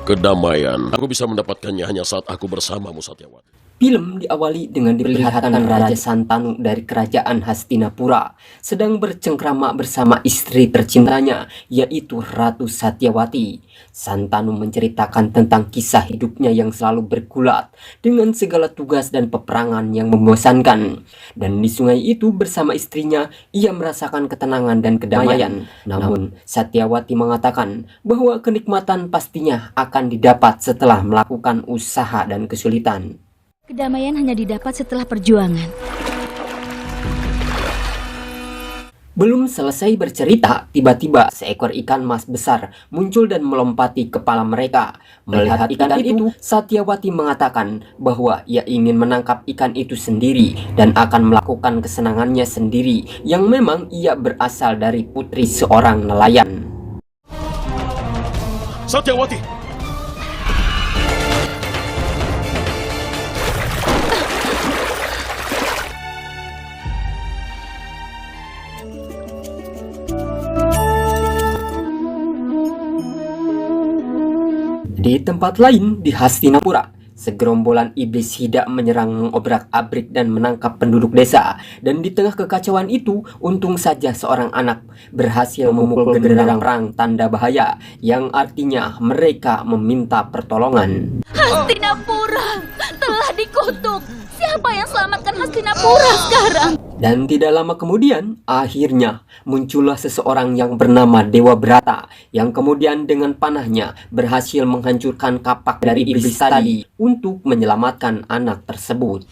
Kedamaian. Aku bisa mendapatkannya hanya saat aku bersamamu, Satyawati. Film diawali dengan diperlihatkan Raja Santanu dari kerajaan Hastinapura sedang bercengkrama bersama istri tercintanya, yaitu Ratu Satyawati. Santanu menceritakan tentang kisah hidupnya yang selalu bergulat dengan segala tugas dan peperangan yang membosankan. Dan di sungai itu bersama istrinya, ia merasakan ketenangan dan kedamaian. Namun, Satyawati mengatakan bahwa kenikmatan pastinya akan didapat setelah melakukan usaha dan kesulitan. Kedamaian hanya didapat setelah perjuangan. Belum selesai bercerita, tiba-tiba seekor ikan mas besar muncul dan melompati kepala mereka. Melihat ikan itu, Satyawati mengatakan bahwa ia ingin menangkap ikan itu sendiri dan akan melakukan kesenangannya sendiri, yang memang ia berasal dari putri seorang nelayan. Satyawati! Di tempat lain di Hastinapura, segerombolan iblis hidak menyerang, mengobrak-abrik dan menangkap penduduk desa. Dan di tengah kekacauan itu, untung saja seorang anak berhasil memukul genderang perang tanda bahaya, yang artinya mereka meminta pertolongan. Hastinapura telah dikutuk. Siapa yang selamatkan Hastinapura sekarang? Dan tidak lama kemudian, akhirnya muncullah seseorang yang bernama Dewa Brata, yang kemudian dengan panahnya berhasil menghancurkan kapak dari iblis tadi untuk menyelamatkan anak tersebut.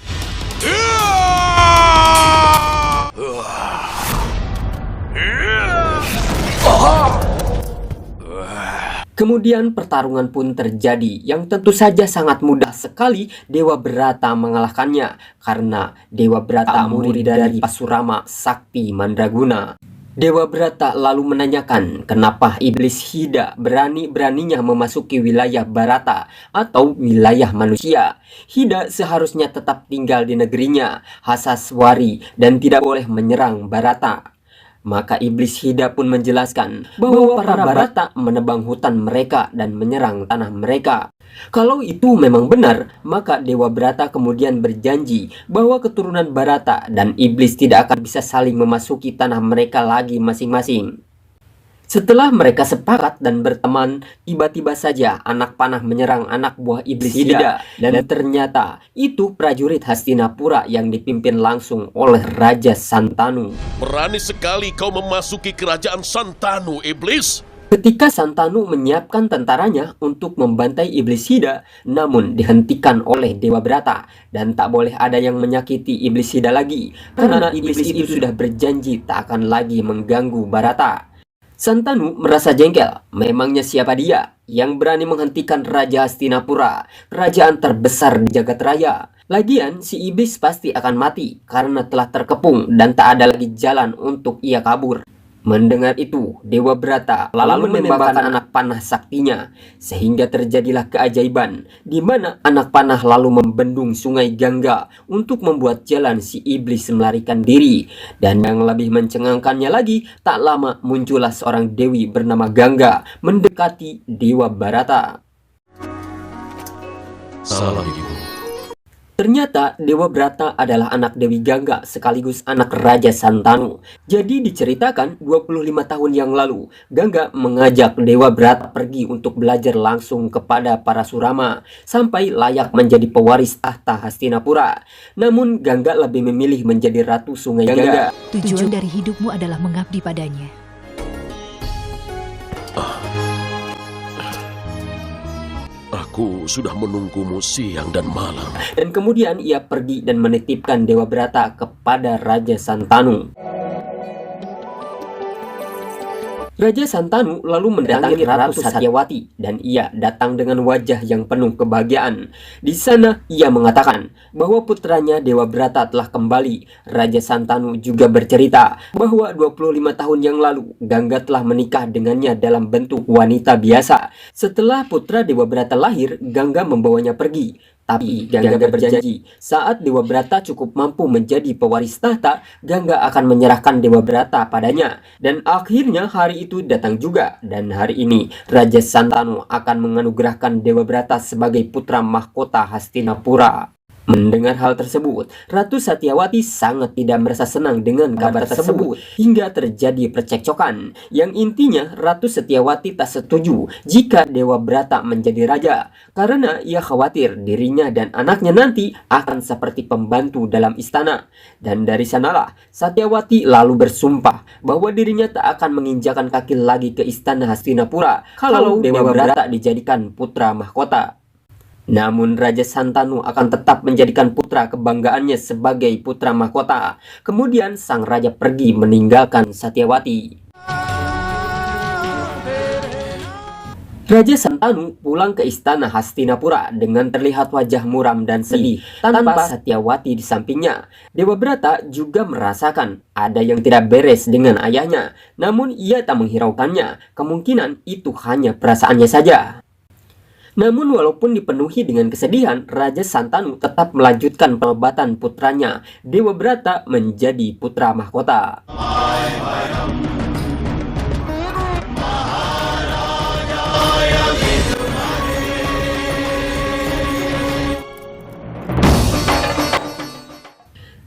Kemudian pertarungan pun terjadi, yang tentu saja sangat mudah sekali Dewa Brata mengalahkannya, karena Dewa Brata murid dari Pasurama Sakti Mandraguna. Dewa Brata lalu menanyakan kenapa iblis Hida berani-beraninya memasuki wilayah Barata atau wilayah manusia. Hida seharusnya tetap tinggal di negerinya, Hasaswari, dan tidak boleh menyerang Barata. Maka iblis Hida pun menjelaskan bahwa para Barata menebang hutan mereka dan menyerang tanah mereka. Kalau itu memang benar, maka Dewa Brata kemudian berjanji bahwa keturunan Barata dan iblis tidak akan bisa saling memasuki tanah mereka lagi masing-masing. Setelah mereka sepakat dan berteman, tiba-tiba saja anak panah menyerang anak buah iblis Hida, dan ternyata itu prajurit Hastinapura yang dipimpin langsung oleh Raja Santanu. Berani sekali kau memasuki kerajaan Santanu, iblis! Ketika Santanu menyiapkan tentaranya untuk membantai iblis Hida, namun dihentikan oleh Dewa Brata, dan tak boleh ada yang menyakiti iblis Hida lagi, karena iblis itu sudah berjanji tak akan lagi mengganggu Barata. Santanu merasa jengkel. Memangnya siapa dia yang berani menghentikan Raja Hastinapura, kerajaan terbesar di jagat raya? Lagian si iblis pasti akan mati karena telah terkepung dan tak ada lagi jalan untuk ia kabur. Mendengar itu, Dewa Brata lalu menembakkan anak panah saktinya, sehingga terjadilah keajaiban, di mana anak panah lalu membendung sungai Gangga untuk membuat jalan si iblis melarikan diri. Dan yang lebih mencengangkannya lagi, tak lama muncullah seorang dewi bernama Gangga mendekati Dewa Barata. Salah, ibu. Ternyata Dewa Brata adalah anak Dewi Gangga sekaligus anak Raja Santanu. Jadi diceritakan 25 tahun yang lalu, Gangga mengajak Dewa Brata pergi untuk belajar langsung kepada para Surama sampai layak menjadi pewaris tahta Hastinapura. Namun Gangga lebih memilih menjadi Ratu Sungai Gangga. Tujuan dari hidupmu adalah mengabdi padanya. Aku sudah menunggumu siang dan malam. Dan kemudian ia pergi dan menitipkan Dewa Brata kepada Raja Santanu. Raja Santanu lalu mendatangi Ratu Satyawati dan ia datang dengan wajah yang penuh kebahagiaan. Di sana ia mengatakan bahwa putranya Dewa Brata telah kembali. Raja Santanu juga bercerita bahwa 25 tahun yang lalu Gangga telah menikah dengannya dalam bentuk wanita biasa. Setelah putra Dewa Brata lahir, Gangga membawanya pergi Tapi Gangga berjanji saat Dewa Brata cukup mampu menjadi pewaris tahta, Gangga akan menyerahkan Dewa Brata padanya. Dan akhirnya hari itu datang juga. Dan hari ini Raja Santanu akan menganugerahkan Dewa Brata sebagai putra mahkota Hastinapura. Mendengar hal tersebut, Ratu Satyawati sangat tidak merasa senang dengan kabar tersebut hingga terjadi percekcokan. Yang intinya Ratu Satyawati tak setuju jika Dewa Brata menjadi raja karena ia khawatir dirinya dan anaknya nanti akan seperti pembantu dalam istana. Dan dari sanalah Satyawati lalu bersumpah bahwa dirinya tak akan menginjakan kaki lagi ke istana Hastinapura kalau Dewa Brata dijadikan putra mahkota. Namun Raja Santanu akan tetap menjadikan putra kebanggaannya sebagai putra mahkota. Kemudian sang raja pergi meninggalkan Satyawati. Raja Santanu pulang ke istana Hastinapura dengan terlihat wajah muram dan sedih tanpa Satyawati di sampingnya. Dewa Brata juga merasakan ada yang tidak beres dengan ayahnya, namun ia tak menghiraukannya. Kemungkinan itu hanya perasaannya saja. Namun walaupun dipenuhi dengan kesedihan, Raja Santanu tetap melanjutkan pengobatan putranya, Dewa Brata, menjadi putra mahkota.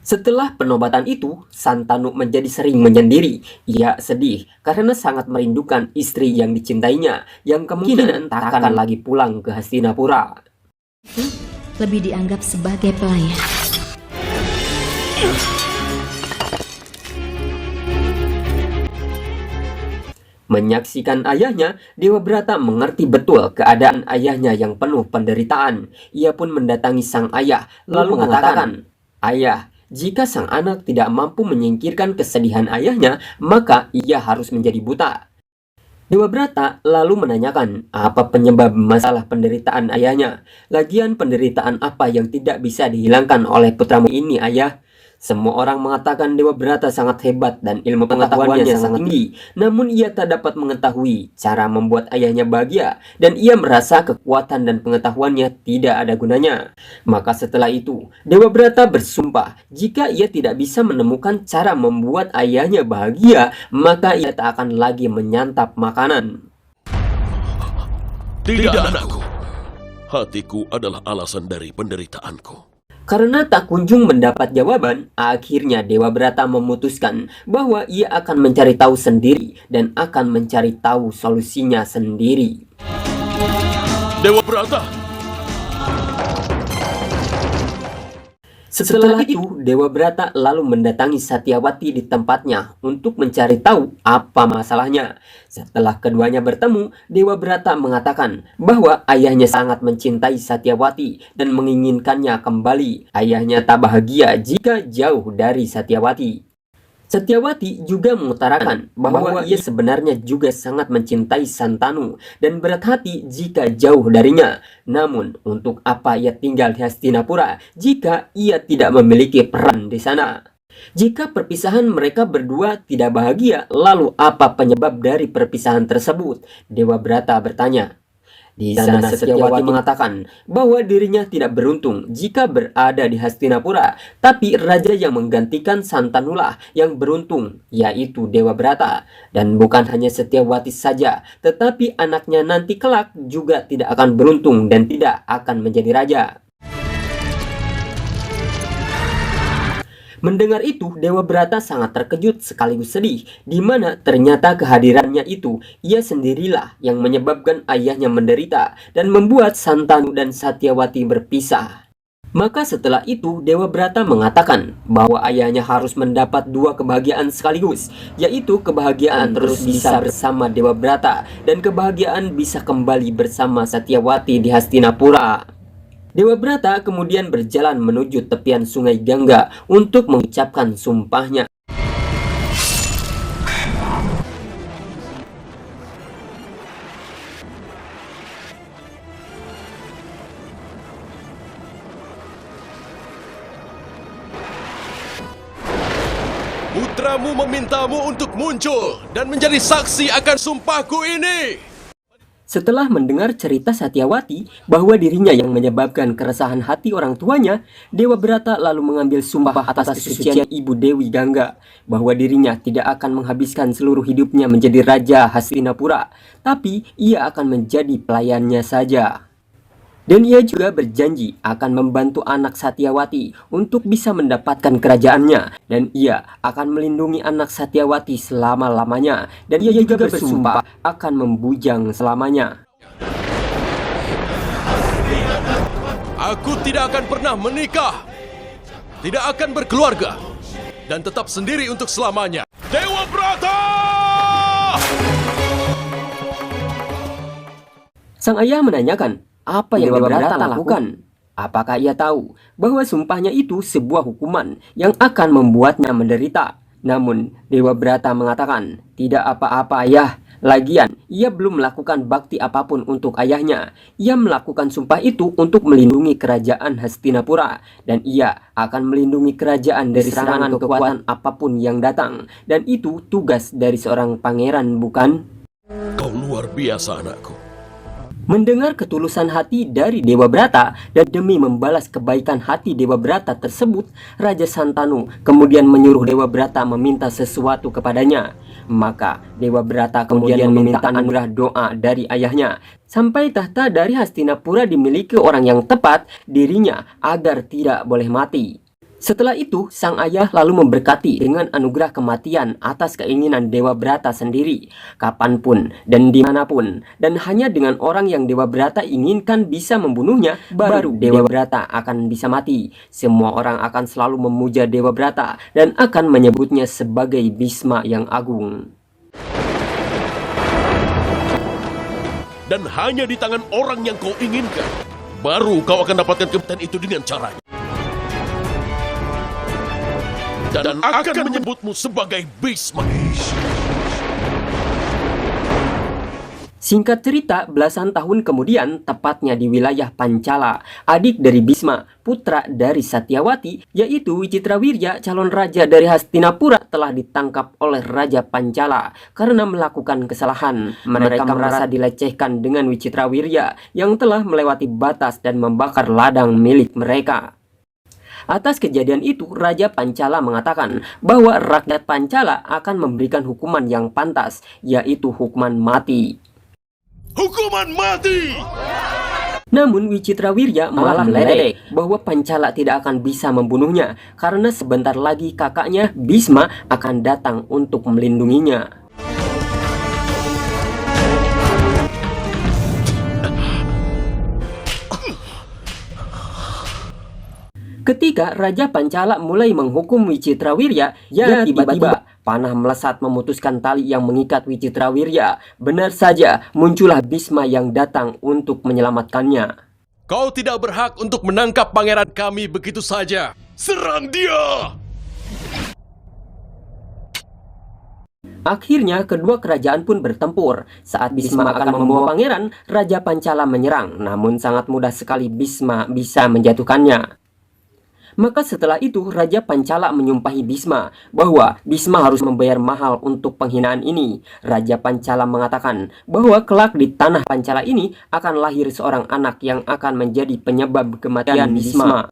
Setelah penobatan itu, Santanu menjadi sering menyendiri. Ia sedih karena sangat merindukan istri yang dicintainya, yang kemungkinan tak akan lagi pulang ke Hastinapura. Lebih dianggap sebagai pelayan. Menyaksikan ayahnya, Dewa Brata mengerti betul keadaan ayahnya yang penuh penderitaan. Ia pun mendatangi sang ayah, lalu mengatakan, "Ayah, jika sang anak tidak mampu menyingkirkan kesedihan ayahnya, maka ia harus menjadi buta." Dewa Brata lalu menanyakan apa penyebab masalah penderitaan ayahnya. "Lagian penderitaan apa yang tidak bisa dihilangkan oleh putramu ini, ayah?" Semua orang mengatakan Dewa Brata sangat hebat dan ilmu pengetahuannya sangat tinggi. Namun ia tak dapat mengetahui cara membuat ayahnya bahagia, dan ia merasa kekuatan dan pengetahuannya tidak ada gunanya. Maka setelah itu, Dewa Brata bersumpah jika ia tidak bisa menemukan cara membuat ayahnya bahagia, maka ia tak akan lagi menyantap makanan. Tidak, anakku. Hatiku adalah alasan dari penderitaanku. Karena tak kunjung mendapat jawaban, akhirnya Dewa Brata memutuskan bahwa ia akan mencari tahu sendiri dan akan mencari tahu solusinya sendiri. Dewa Brata! Setelah itu, Dewa Brata lalu mendatangi Satyawati di tempatnya untuk mencari tahu apa masalahnya. Setelah keduanya bertemu, Dewa Brata mengatakan bahwa ayahnya sangat mencintai Satyawati dan menginginkannya kembali. Ayahnya tak bahagia jika jauh dari Satyawati. Satyawati juga mengutarakan bahwa ia sebenarnya juga sangat mencintai Santanu dan berat hati jika jauh darinya. Namun, untuk apa ia tinggal di Hastinapura jika ia tidak memiliki peran di sana? Jika perpisahan mereka berdua tidak bahagia, lalu apa penyebab dari perpisahan tersebut? Dewa Brata bertanya. Di sana Satyawati mengatakan bahwa dirinya tidak beruntung jika berada di Hastinapura, tapi raja yang menggantikan Santanulah yang beruntung, yaitu Dewa Brata. Dan bukan hanya Satyawati saja, tetapi anaknya nanti kelak juga tidak akan beruntung dan tidak akan menjadi raja. Mendengar itu, Dewa Brata sangat terkejut sekaligus sedih, di mana ternyata kehadirannya itu ia sendirilah yang menyebabkan ayahnya menderita dan membuat Santanu dan Satyawati berpisah. Maka setelah itu, Dewa Brata mengatakan bahwa ayahnya harus mendapat dua kebahagiaan sekaligus, yaitu kebahagiaan terus bisa bersama Dewa Brata dan kebahagiaan bisa kembali bersama Satyawati di Hastinapura. Dewa Brata kemudian berjalan menuju tepian sungai Gangga untuk mengucapkan sumpahnya. Putramu memintamu untuk muncul dan menjadi saksi akan sumpahku ini. Setelah mendengar cerita Satyawati bahwa dirinya yang menyebabkan keresahan hati orang tuanya, Dewa Brata lalu mengambil sumpah atas kesucian Ibu Dewi Gangga bahwa dirinya tidak akan menghabiskan seluruh hidupnya menjadi Raja Hastinapura, tapi ia akan menjadi pelayannya saja. Dan ia juga berjanji akan membantu anak Satyawati untuk bisa mendapatkan kerajaannya, dan ia akan melindungi anak Satyawati selama-lamanya, dan ia juga bersumpah akan membujang selamanya. Aku tidak akan pernah menikah, tidak akan berkeluarga, dan tetap sendiri untuk selamanya. Dewa Brata! Sang ayah menanyakan, apa yang Dewa Brata lakukan? Apakah ia tahu bahwa sumpahnya itu sebuah hukuman yang akan membuatnya menderita? Namun Dewa Brata mengatakan, tidak apa-apa ayah. Lagian, ia belum melakukan bakti apapun untuk ayahnya. Ia melakukan sumpah itu untuk melindungi kerajaan Hastinapura, dan ia akan melindungi kerajaan dari serangan kekuatan apapun yang datang. Dan itu tugas dari seorang pangeran, bukan? Kau luar biasa, anakku. Mendengar ketulusan hati dari Dewa Brata dan demi membalas kebaikan hati Dewa Brata tersebut, Raja Santanu kemudian menyuruh Dewa Brata meminta sesuatu kepadanya. Maka Dewa Brata kemudian meminta anugerah doa dari ayahnya, sampai tahta dari Hastinapura dimiliki orang yang tepat dirinya agar tidak boleh mati. Setelah itu, sang ayah lalu memberkati dengan anugerah kematian atas keinginan Dewa Brata sendiri, kapanpun dan dimanapun, dan hanya dengan orang yang Dewa Brata inginkan bisa membunuhnya, baru Dewa Brata akan bisa mati. Semua orang akan selalu memuja Dewa Brata dan akan menyebutnya sebagai Bhisma yang agung. Dan hanya di tangan orang yang kau inginkan, baru kau akan dapatkan kebenaran itu dengan caranya. Dan akan menyebutmu sebagai Bhisma. Singkat cerita, belasan tahun kemudian, tepatnya di wilayah Pancala, adik dari Bhisma, putra dari Satyawati, yaitu Wicitrawirya, calon raja dari Hastinapura, telah ditangkap oleh Raja Pancala karena melakukan kesalahan. Mereka merasa dilecehkan dengan Wicitrawirya yang telah melewati batas dan membakar ladang milik mereka. Atas kejadian itu, Raja Pancala mengatakan bahwa rakyat Pancala akan memberikan hukuman yang pantas, yaitu hukuman mati. Hukuman mati! Namun Wicitrawirya malah meledek bahwa Pancala tidak akan bisa membunuhnya karena sebentar lagi kakaknya Bhisma akan datang untuk melindunginya. Ketika Raja Pancala mulai menghukum Wicitrawirya, ya tiba-tiba panah melesat memutuskan tali yang mengikat Wicitrawirya. Benar saja, muncullah Bhisma yang datang untuk menyelamatkannya. Kau tidak berhak untuk menangkap pangeran kami begitu saja. Serang dia! Akhirnya kedua kerajaan pun bertempur. Saat Bhisma akan membawa pangeran, Raja Pancala menyerang. Namun sangat mudah sekali Bhisma bisa menjatuhkannya. Maka setelah itu Raja Pancala menyumpahi Bhisma bahwa Bhisma harus membayar mahal untuk penghinaan ini. Raja Pancala mengatakan bahwa kelak di tanah Pancala ini akan lahir seorang anak yang akan menjadi penyebab kematian Bhisma.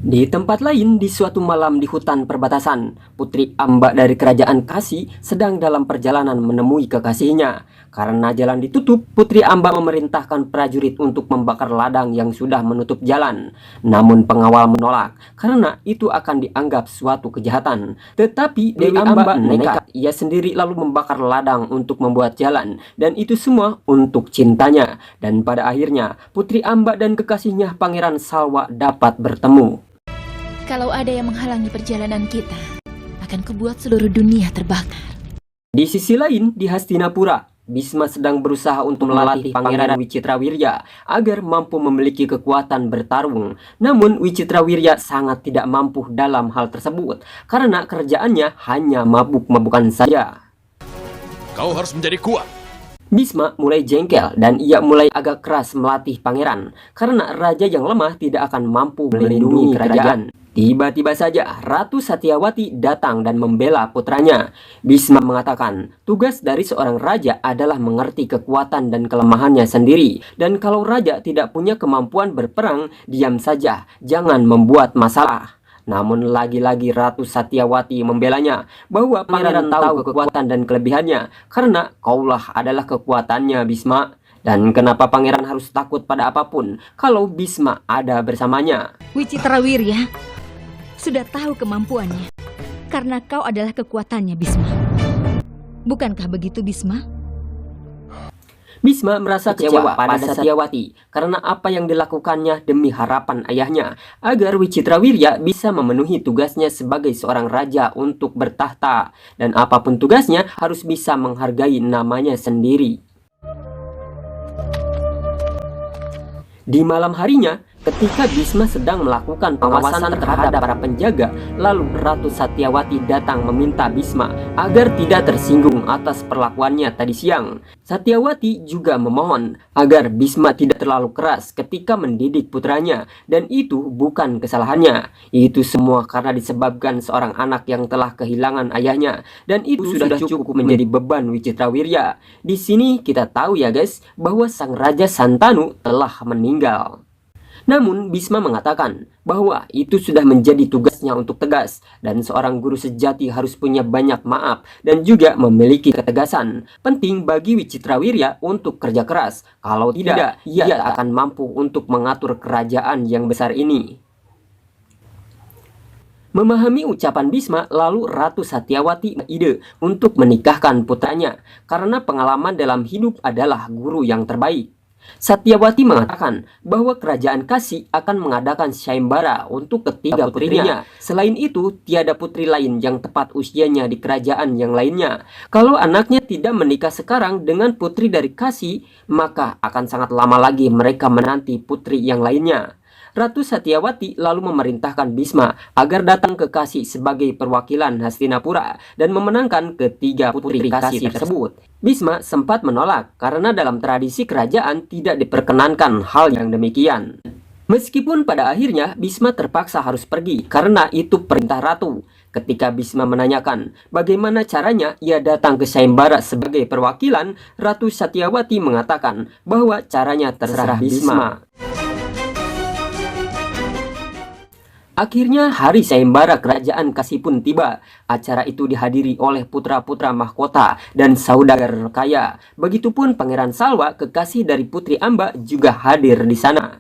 Di tempat lain, di suatu malam di hutan perbatasan, Putri Amba dari kerajaan Kasi sedang dalam perjalanan menemui kekasihnya. Karena jalan ditutup, Putri Amba memerintahkan prajurit untuk membakar ladang yang sudah menutup jalan. Namun pengawal menolak, karena itu akan dianggap suatu kejahatan. Tetapi Dewi Amba nekat, ia sendiri lalu membakar ladang untuk membuat jalan. Dan itu semua untuk cintanya. Dan pada akhirnya, Putri Amba dan kekasihnya Pangeran Salwa dapat bertemu. Kalau ada yang menghalangi perjalanan kita, akan kubuat seluruh dunia terbakar. Di sisi lain, di Hastinapura, Bhisma sedang berusaha untuk melatih Pangeran Wicitrawirya agar mampu memiliki kekuatan bertarung. Namun Wicitrawirya sangat tidak mampu dalam hal tersebut karena kerjaannya hanya mabuk-mabukan saja. Kau harus menjadi kuat. Bhisma mulai jengkel dan ia mulai agak keras melatih pangeran karena raja yang lemah tidak akan mampu melindungi kerajaan. Tiba-tiba saja Ratu Satyawati datang dan membela putranya. Bisma mengatakan, tugas dari seorang raja adalah mengerti kekuatan dan kelemahannya sendiri. Dan kalau raja tidak punya kemampuan berperang, diam saja, jangan membuat masalah. Namun lagi-lagi Ratu Satyawati membelanya bahwa pangeran tahu kekuatan dan kelebihannya karena kaulah adalah kekuatannya, Bisma. Dan kenapa pangeran harus takut pada apapun kalau Bisma ada bersamanya? Wicitrawirya sudah tahu kemampuannya karena kau adalah kekuatannya, Bisma. Bukankah begitu, Bisma? Bisma merasa kecewa pada Satyawati karena apa yang dilakukannya demi harapan ayahnya agar Wicitrawirya bisa memenuhi tugasnya sebagai seorang raja untuk bertahta, dan apapun tugasnya harus bisa menghargai namanya sendiri. Di malam harinya, ketika Bisma sedang melakukan pengawasan terhadap para penjaga, lalu Ratu Satyawati datang meminta Bisma agar tidak tersinggung atas perlakuannya tadi siang. Satyawati juga memohon agar Bisma tidak terlalu keras ketika mendidik putranya, dan itu bukan kesalahannya. Itu semua karena disebabkan seorang anak yang telah kehilangan ayahnya, dan itu sudah cukup menjadi beban Wicitrawirya. Di sini kita tahu ya guys, bahwa sang Raja Santanu telah meninggal. Namun Bisma mengatakan bahwa itu sudah menjadi tugasnya untuk tegas, dan seorang guru sejati harus punya banyak maaf dan juga memiliki ketegasan. Penting bagi Wicitrawirya untuk kerja keras, kalau tidak ia tak akan mampu untuk mengatur kerajaan yang besar ini. Memahami ucapan Bisma, lalu Ratu Satyawati ide untuk menikahkan putranya karena pengalaman dalam hidup adalah guru yang terbaik. Satyawati mengatakan bahwa kerajaan Kasi akan mengadakan sayembara untuk ketiga putrinya. Selain itu, tiada putri lain yang tepat usianya di kerajaan yang lainnya. Kalau anaknya tidak menikah sekarang dengan putri dari Kasi, maka akan sangat lama lagi mereka menanti putri yang lainnya. Ratu Satyawati lalu memerintahkan Bisma agar datang ke Kasi sebagai perwakilan Hastinapura dan memenangkan ketiga putri Kasi tersebut. Bisma sempat menolak karena dalam tradisi kerajaan tidak diperkenankan hal yang demikian. Meskipun pada akhirnya Bisma terpaksa harus pergi karena itu perintah ratu. Ketika Bisma menanyakan bagaimana caranya ia datang ke sayembara sebagai perwakilan, Ratu Satyawati mengatakan bahwa caranya terserah Bisma. Akhirnya hari sayembara kerajaan Kasi pun tiba. Acara itu dihadiri oleh putra-putra mahkota dan saudagar kaya. Begitupun Pangeran Salwa, kekasih dari Putri Amba, juga hadir di sana.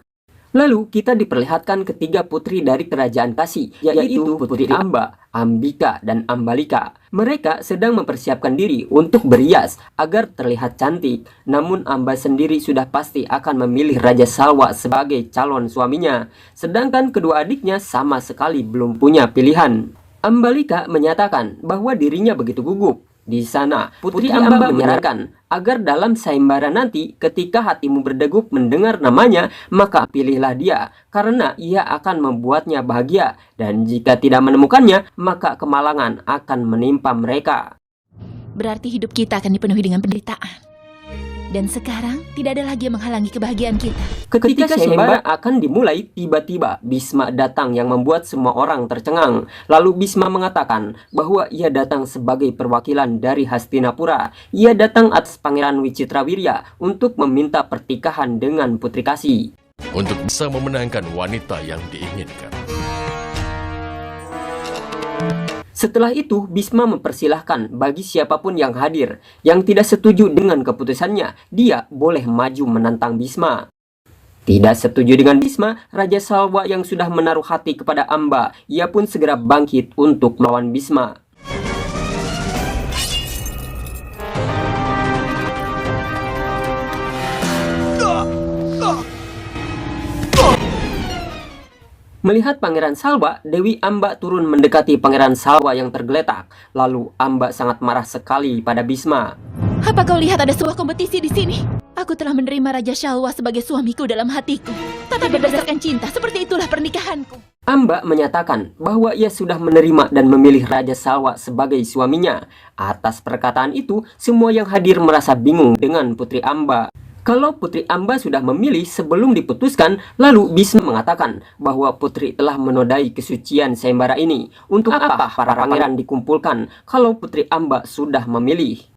Lalu kita diperlihatkan ketiga putri dari kerajaan Kasi, yaitu Putri Amba, Ambika, dan Ambalika. Mereka sedang mempersiapkan diri untuk berias agar terlihat cantik. Namun Amba sendiri sudah pasti akan memilih Raja Salwa sebagai calon suaminya. Sedangkan kedua adiknya sama sekali belum punya pilihan. Ambalika menyatakan bahwa dirinya begitu gugup. Di sana, Putri Amba menyarankan agar dalam sayembara nanti ketika hatimu berdegup mendengar namanya, maka pilihlah dia karena ia akan membuatnya bahagia, dan jika tidak menemukannya, maka kemalangan akan menimpa mereka. Berarti hidup kita akan dipenuhi dengan penderitaan. Dan sekarang tidak ada lagi yang menghalangi kebahagiaan kita. Ketika sayembara akan dimulai, tiba-tiba Bisma datang yang membuat semua orang tercengang. Lalu Bisma mengatakan bahwa ia datang sebagai perwakilan dari Hastinapura. Ia datang atas Pangeran Wicitrawirya untuk meminta pertikahan dengan Putri Kasi. Untuk bisa memenangkan wanita yang diinginkan. Setelah itu, Bisma mempersilahkan bagi siapapun yang hadir yang tidak setuju dengan keputusannya, dia boleh maju menantang Bisma. Tidak setuju dengan Bisma, Raja Salwa yang sudah menaruh hati kepada Amba, ia pun segera bangkit untuk melawan Bisma. Melihat Pangeran Salwa, Dewi Amba turun mendekati Pangeran Salwa yang tergeletak. Lalu Amba sangat marah sekali pada Bisma. Apa kau lihat ada sebuah kompetisi di sini? Aku telah menerima Raja Salwa sebagai suamiku dalam hatiku. Tapi berdasarkan cinta, seperti itulah pernikahanku. Amba menyatakan bahwa ia sudah menerima dan memilih Raja Salwa sebagai suaminya. Atas perkataan itu, semua yang hadir merasa bingung dengan Putri Amba. Kalau Putri Amba sudah memilih sebelum diputuskan, lalu Bisma mengatakan bahwa Putri telah menodai kesucian sayembara ini. Untuk apa para pangeran dikumpulkan kalau Putri Amba sudah memilih?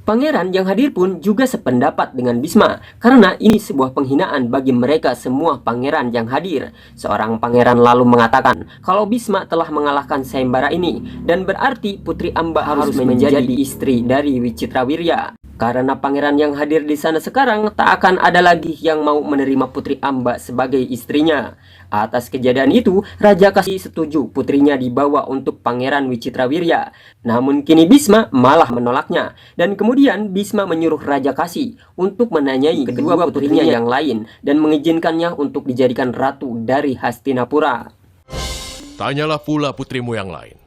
Pangeran yang hadir pun juga sependapat dengan Bisma, karena ini sebuah penghinaan bagi mereka semua pangeran yang hadir. Seorang pangeran lalu mengatakan kalau Bisma telah mengalahkan sayembara ini, dan berarti Putri Amba harus menjadi istri dari Wicitrawirya. Karena pangeran yang hadir di sana sekarang tak akan ada lagi yang mau menerima Putri Amba sebagai istrinya. Atas kejadian itu, Raja Kasih setuju putrinya dibawa untuk Pangeran Wicitrawirya. Namun kini Bisma malah menolaknya. Dan kemudian Bisma menyuruh Raja Kasih untuk menanyai kedua putrinya yang lain dan mengizinkannya untuk dijadikan ratu dari Hastinapura. Tanyalah pula putrimu yang lain.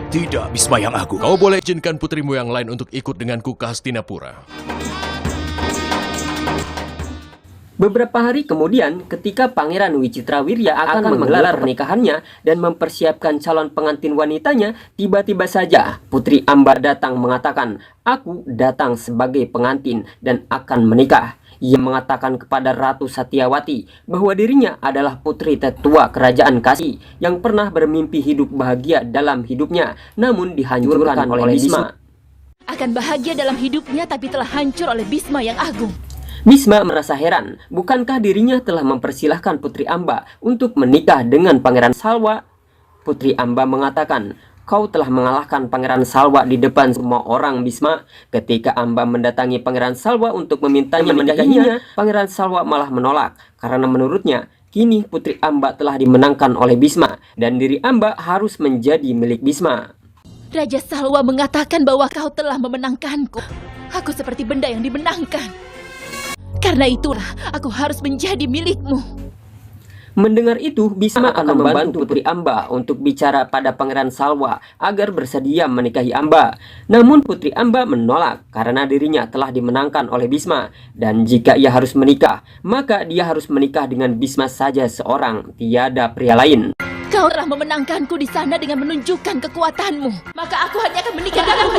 Tidak, Bisma yang Agung. Kau boleh izinkan putrimu yang lain untuk ikut denganku ke Hastinapura. Beberapa hari kemudian, ketika Pangeran Wicitrawirya akan menggelar pernikahannya dan mempersiapkan calon pengantin wanitanya, tiba-tiba saja Putri Amba datang mengatakan, "Aku datang sebagai pengantin dan akan menikah." Ia mengatakan kepada Ratu Satyawati bahwa dirinya adalah putri tetua kerajaan Kasih yang pernah bermimpi hidup bahagia dalam hidupnya, namun dihancurkan oleh Bisma. Akan bahagia dalam hidupnya tapi telah hancur oleh Bisma yang Agung. Bisma merasa heran, bukankah dirinya telah mempersilahkan Putri Amba untuk menikah dengan Pangeran Salwa? Putri Amba mengatakan, "Kau telah mengalahkan Pangeran Salwa di depan semua orang, Bisma." Ketika Amba mendatangi Pangeran Salwa untuk memintanya menikahinya, Pangeran Salwa malah menolak karena menurutnya kini Putri Amba telah dimenangkan oleh Bisma dan diri Amba harus menjadi milik Bisma. Raja Salwa mengatakan bahwa kau telah memenangkanku. Aku seperti benda yang dimenangkan. Karena itulah aku harus menjadi milikmu. Mendengar itu, Bisma akan membantu Putri Amba untuk bicara pada Pangeran Salwa agar bersedia menikahi Amba. Namun Putri Amba menolak karena dirinya telah dimenangkan oleh Bisma. Dan jika ia harus menikah, maka dia harus menikah dengan Bisma saja seorang, tiada pria lain. Kau telah memenangkanku di sana dengan menunjukkan kekuatanmu. Maka aku hanya akan menikah denganmu.